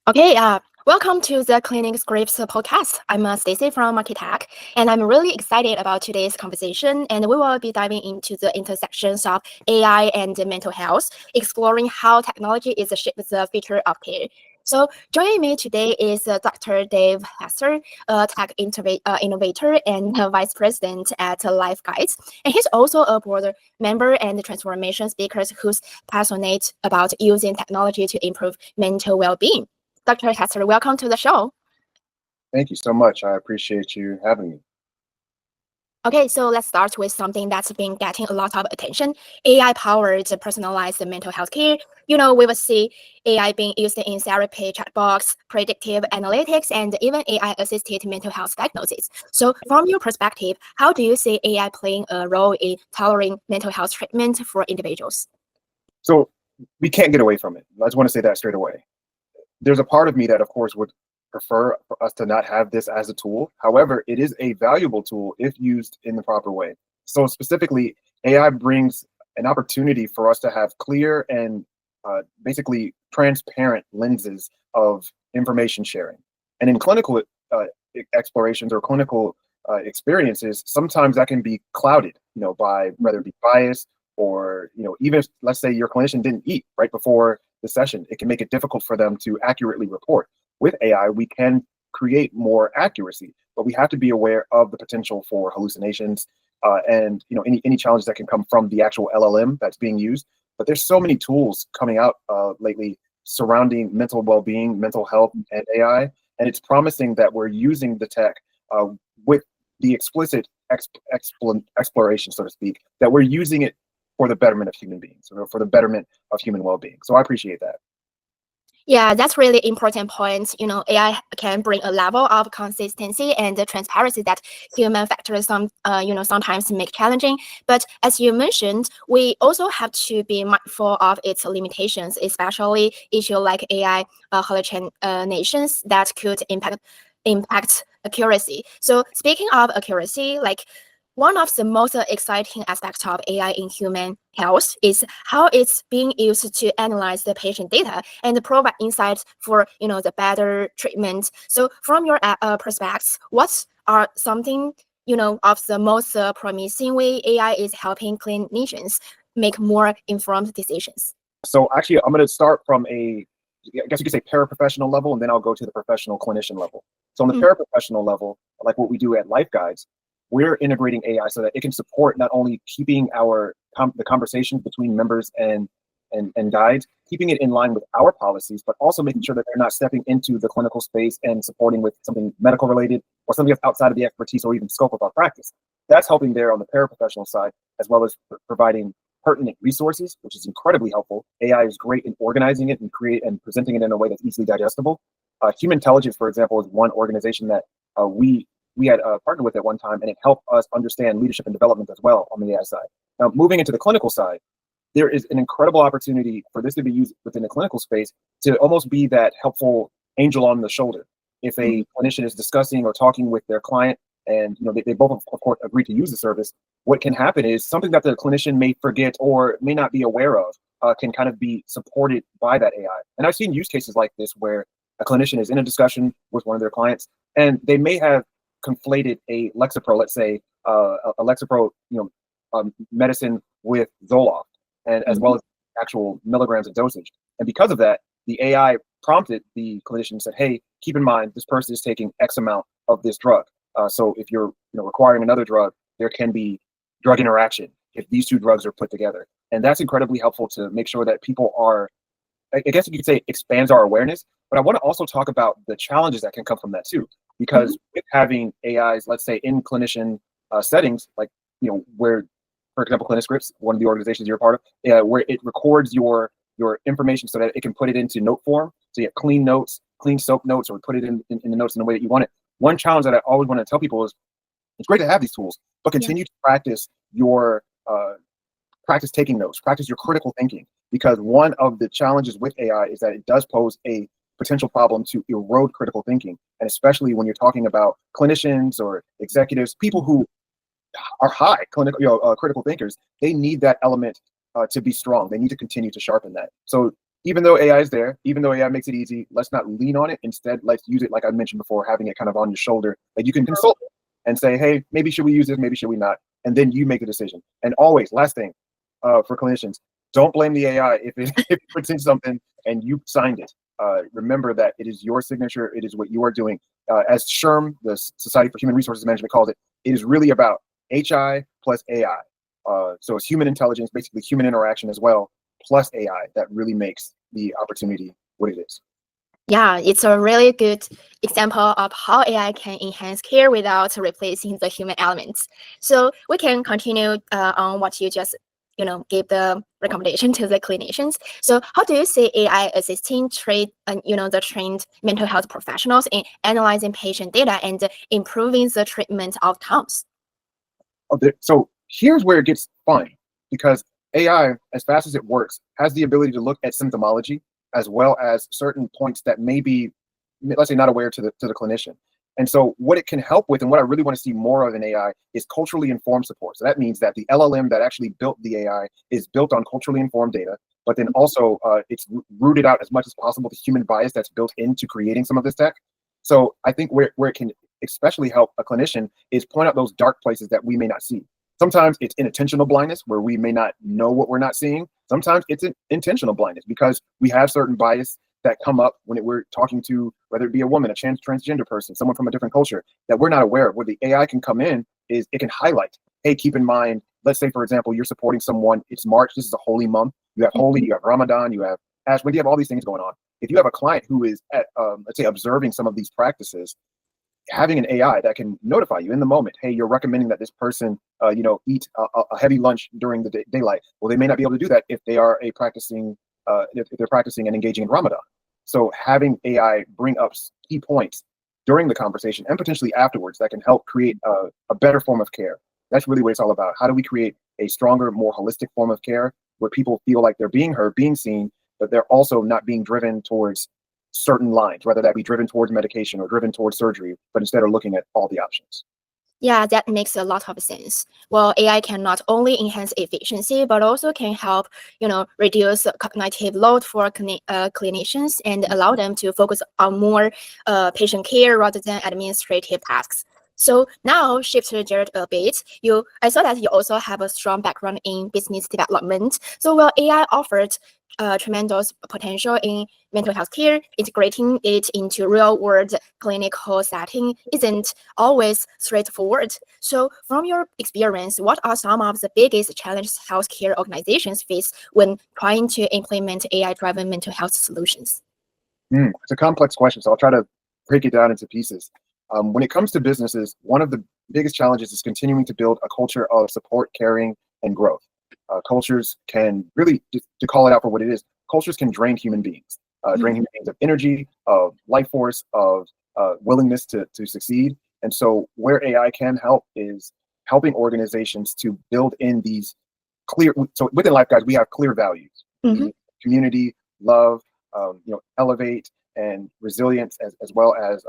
Okay, welcome to the CliniScripts Podcast. I'm Stacy from MarketTech, and I'm really excited about today's conversation. And we will be diving into the intersections of AI and mental health, exploring how technology is shaping the future of care. So, joining me today is Dr. Dave Hester, a tech innovator and vice president at Life Guides. And he's also a board member and transformation speaker who's passionate about using technology to improve mental well-being. Dr. Hester, welcome to the show. Thank you so much. I appreciate you having me. Okay, so let's start with something that's been getting a lot of attention, AI-powered personalized mental health care. We will see AI being used in therapy, chatbots, predictive analytics, and even AI-assisted mental health diagnosis. So from your perspective, how do you see AI playing a role in tailoring mental health treatment for individuals? So we can't get away from it. I just want to say that straight away. There's a part of me that, of course, would prefer for us to not have this as a tool. However, it is a valuable tool if used in the proper way. So specifically, AI brings an opportunity for us to have clear and basically transparent lenses of information sharing. And in clinical explorations or clinical experiences, sometimes that can be clouded, by whether it be bias or, even if, let's say your clinician didn't eat right before the session, it can make it difficult for them to accurately report. With AI, we can create more accuracy, but we have to be aware of the potential for hallucinations and any challenges that can come from the actual LLM that's being used. But there's so many tools coming out lately surrounding mental well-being, mental health, and AI, and it's promising that we're using the tech with the explicit exploration, so to speak, that we're using it for the betterment of human beings, or for the betterment of human well-being. So I appreciate that. Yeah, that's really important point. AI can bring a level of consistency and transparency that human factors sometimes make challenging. But as you mentioned, we also have to be mindful of its limitations, especially issues like AI hallucinations that could impact accuracy. So speaking of accuracy, one of the most exciting aspects of AI in human health is how it's being used to analyze the patient data and provide insights for the better treatment. So from your perspectives, what are something of the most promising way AI is helping clinicians make more informed decisions? So actually, I'm going to start from I guess you could say paraprofessional level, and then I'll go to the professional clinician level. So on the paraprofessional level, like what we do at Life Guides, we're integrating AI so that it can support not only keeping the conversations between members and guides, keeping it in line with our policies, but also making sure that they're not stepping into the clinical space and supporting with something medical related or something that's outside of the expertise or even scope of our practice. That's helping there on the paraprofessional side, as well as providing pertinent resources, which is incredibly helpful. AI is great in organizing it and presenting it in a way that's easily digestible. Human Intelligence, for example, is one organization that we had partnered with at one time, and it helped us understand leadership and development as well on the AI side. Now, moving into the clinical side, there is an incredible opportunity for this to be used within the clinical space to almost be that helpful angel on the shoulder. If a clinician is discussing or talking with their client, and they both, of course, agree to use the service, what can happen is something that the clinician may forget or may not be aware of can kind of be supported by that AI. And I've seen use cases like this where a clinician is in a discussion with one of their clients, and they may have conflated a Lexapro, let's say a Lexapro, medicine with Zoloft, and as well as actual milligrams of dosage. And because of that, the AI prompted the clinician and said, "Hey, keep in mind this person is taking X amount of this drug. So if you're requiring another drug, there can be drug interaction if these two drugs are put together." And that's incredibly helpful to make sure that people are, I guess you could say, expands our awareness. But I want to also talk about the challenges that can come from that too, because with having AIs, let's say in clinician settings, like where, for example, CliniScripts, one of the organizations you're a part of, where it records your information so that it can put it into note form. So you have clean notes, clean soap notes, or put it in the notes in the way that you want it. One challenge that I always want to tell people is it's great to have these tools, but continue to practice your practice taking notes, practice your critical thinking, because one of the challenges with AI is that it does pose a potential problem to erode critical thinking. And especially when you're talking about clinicians or executives, people who are high critical thinkers, they need that element to be strong. They need to continue to sharpen that. So even though AI is there, even though AI makes it easy, let's not lean on it. Instead, let's use it, like I mentioned before, having it kind of on your shoulder. Like you can consult it and say, hey, maybe should we use this? Maybe should we not? And then you make a decision. And always, last thing for clinicians, don't blame the AI if it puts in something and you signed it. Remember that it is your signature. It is what you are doing. As SHRM, the Society for Human Resources Management, calls it, it is really about HI plus AI. So it's human intelligence, basically human interaction as well, plus AI that really makes the opportunity what it is. Yeah, it's a really good example of how AI can enhance care without replacing the human elements. So we can continue on what you just gave the recommendation to the clinicians. So how do you see AI assisting the trained mental health professionals in analyzing patient data and improving the treatment outcomes? So here's where it gets fun, because AI, as fast as it works, has the ability to look at symptomology as well as certain points that may be, let's say, not aware to the clinician. And so what it can help with, and what I really want to see more of in AI, is culturally informed support. So that means that the LLM that actually built the AI is built on culturally informed data, but then also it's rooted out as much as possible the human bias that's built into creating some of this tech. So I think where it can especially help a clinician is point out those dark places that we may not see. Sometimes it's inattentional blindness where we may not know what we're not seeing. Sometimes it's an intentional blindness because we have certain bias that come up when we're talking to, whether it be a woman, a transgender person, someone from a different culture, that we're not aware of. Where the AI can come in is it can highlight, hey, keep in mind, let's say, for example, you're supporting someone, it's March, this is a holy month. You have Holy, you have Ramadan, you have Ash, when you have all these things going on. If you have a client who is at, let's say, observing some of these practices, having an AI that can notify you in the moment, hey, you're recommending that this person, eat a heavy lunch during the daylight. Well, they may not be able to do that if they are if they're practicing and engaging in Ramadan. So having AI bring up key points during the conversation and potentially afterwards that can help create a better form of care. That's really what it's all about. How do we create a stronger, more holistic form of care where people feel like they're being heard, being seen, but they're also not being driven towards certain lines, whether that be driven towards medication or driven towards surgery, but instead of looking at all the options. Yeah, that makes a lot of sense. Well, AI can not only enhance efficiency, but also can help, reduce cognitive load for clinicians and allow them to focus on more patient care rather than administrative tasks. So now shift gears a bit. I saw that you also have a strong background in business development. So while AI offered tremendous potential in mental health care, integrating it into real-world clinical setting isn't always straightforward. So from your experience, what are some of the biggest challenges healthcare organizations face when trying to implement AI-driven mental health solutions? It's a complex question, so I'll try to break it down into pieces. When it comes to businesses, one of the biggest challenges is continuing to build a culture of support, caring, and growth. Cultures can really, to call it out for what it is, cultures can drain human beings, drain human beings of energy, of life force, of willingness to succeed. And so where AI can help is helping organizations to build in these clear, so within Life Guides, we have clear values, community, love, elevate, and resilience, as well as,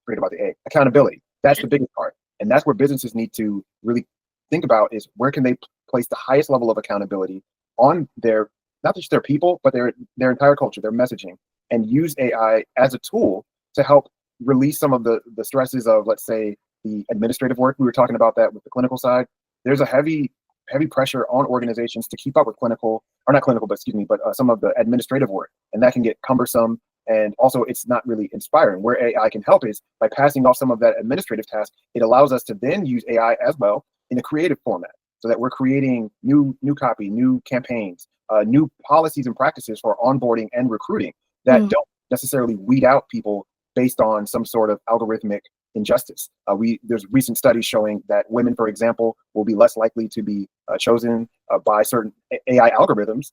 forget about the A, accountability. That's the biggest part. And that's where businesses need to really think about is where can they place the highest level of accountability on their, not just their people, but their entire culture, their messaging, and use AI as a tool to help release some of the stresses of, let's say, the administrative work. We were talking about that with the clinical side. There's a heavy pressure on organizations to keep up with some of the administrative work, and that can get cumbersome. And also, it's not really inspiring. Where AI can help is by passing off some of that administrative task. It allows us to then use AI as well in a creative format, so that we're creating new copy, new campaigns, new policies and practices for onboarding and recruiting that don't necessarily weed out people based on some sort of algorithmic injustice. There's recent studies showing that women, for example, will be less likely to be chosen by certain AI algorithms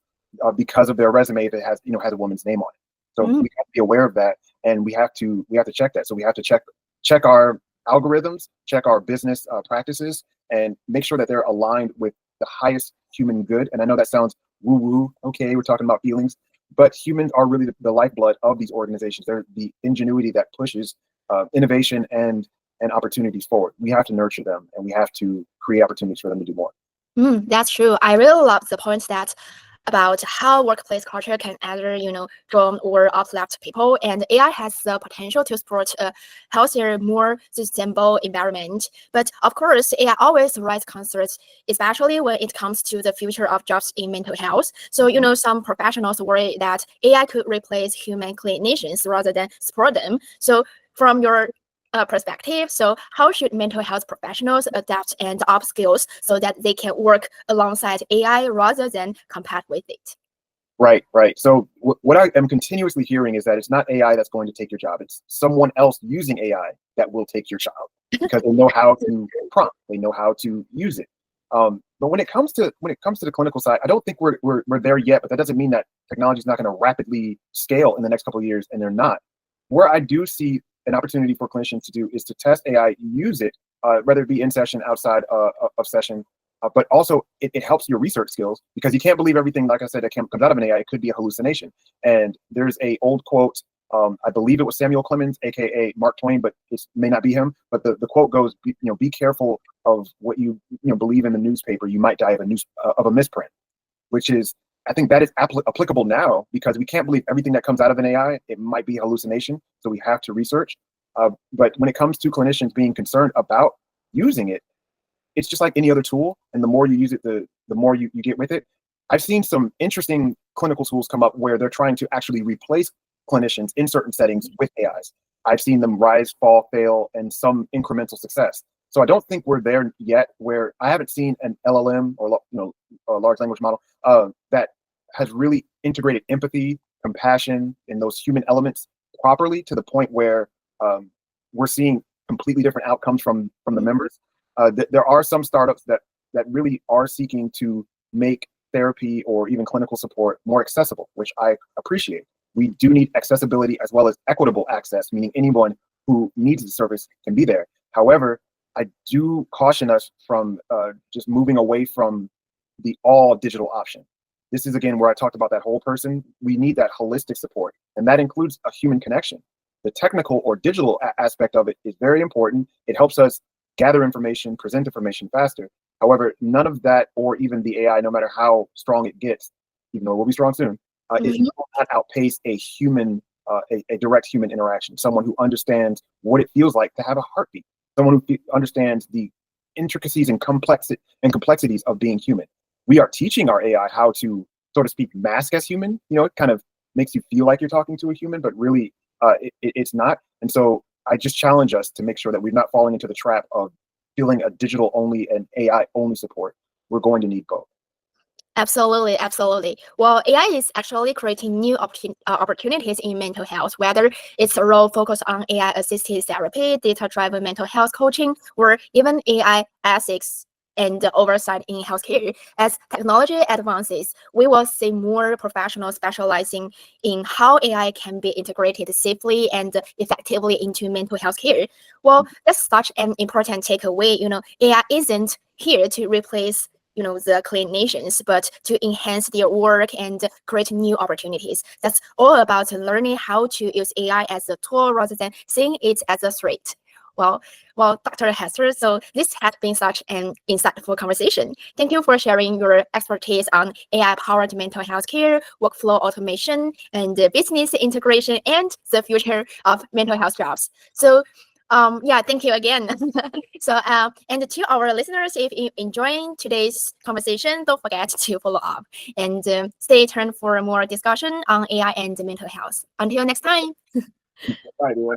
because of their resume if it has a woman's name on it. So we have to be aware of that, and we have to check that. So we have to check our algorithms, check our business practices, and make sure that they're aligned with the highest human good. And I know that sounds woo-woo. Okay, we're talking about feelings, but humans are really the lifeblood of these organizations. They're the ingenuity that pushes innovation and opportunities forward. We have to nurture them, and we have to create opportunities for them to do more. That's true. I really love the point that about how workplace culture can either, draw or uplift people, and AI has the potential to support a healthier, more sustainable environment. But of course, AI always raises concerns, especially when it comes to the future of jobs in mental health. So, some professionals worry that AI could replace human clinicians rather than support them. So, from your perspective, so how should mental health professionals adapt and upskills so that they can work alongside AI rather than compete with it? Right, right. So what I am continuously hearing is that it's not AI that's going to take your job. It's someone else using AI that will take your job because they know how to prompt, they know how to use it. But when it comes to the clinical side, I don't think we're there yet. But that doesn't mean that technology is not going to rapidly scale in the next couple of years, and they're not. Where I do see an opportunity for clinicians to do is to test AI, use it, whether it be in session, outside of session, but also it helps your research skills because you can't believe everything, like I said, that comes out of an AI. It could be a hallucination. And there's a old quote, I believe it was Samuel Clemens, aka Mark Twain, but it may not be him. But the quote goes, be careful of what you believe in the newspaper. You might die of a misprint, which is, I think that is applicable now because we can't believe everything that comes out of an AI. It might be hallucination, so we have to research. But when it comes to clinicians being concerned about using it, it's just like any other tool. And the more you use it, the more you get with it. I've seen some interesting clinical tools come up where they're trying to actually replace clinicians in certain settings with AIs. I've seen them rise, fall, fail, and some incremental success. So I don't think we're there yet where I haven't seen an LLM or a large language model that has really integrated empathy, compassion, and those human elements properly to the point where we're seeing completely different outcomes from the members. There are some startups that really are seeking to make therapy or even clinical support more accessible, which I appreciate. We do need accessibility as well as equitable access, meaning anyone who needs the service can be there. However, I do caution us from just moving away from the all digital option. This is, again, where I talked about that whole person. We need that holistic support, and that includes a human connection. The technical or digital aspect of it is very important. It helps us gather information, present information faster. However, none of that, or even the AI, no matter how strong it gets, even though it will be strong soon, it will not outpace a human, a direct human interaction. Someone who understands what it feels like to have a heartbeat. Someone who understands the intricacies and complexities of being human. We are teaching our AI how to, so to speak, mask as human. It kind of makes you feel like you're talking to a human, but really it's not. And so I just challenge us to make sure that we're not falling into the trap of feeling a digital only and AI only support. We're going to need both. Absolutely, absolutely. Well, AI is actually creating new opportunities in mental health, whether it's a role focused on AI-assisted therapy, data-driven mental health coaching, or even AI ethics and oversight in healthcare. As technology advances, we will see more professionals specializing in how AI can be integrated safely and effectively into mental health care. Well, that's such an important takeaway. AI isn't here to replace the clinicians, but to enhance their work and create new opportunities. That's all about learning how to use AI as a tool rather than seeing it as a threat. Well, Dr. Hester, so this has been such an insightful conversation. Thank you for sharing your expertise on AI-powered mental health care, workflow automation, and business integration, and the future of mental health jobs. So, thank you again. So, and to our listeners, if you're enjoying today's conversation, don't forget to follow up and stay tuned for more discussion on AI and mental health. Until next time. Bye, everyone.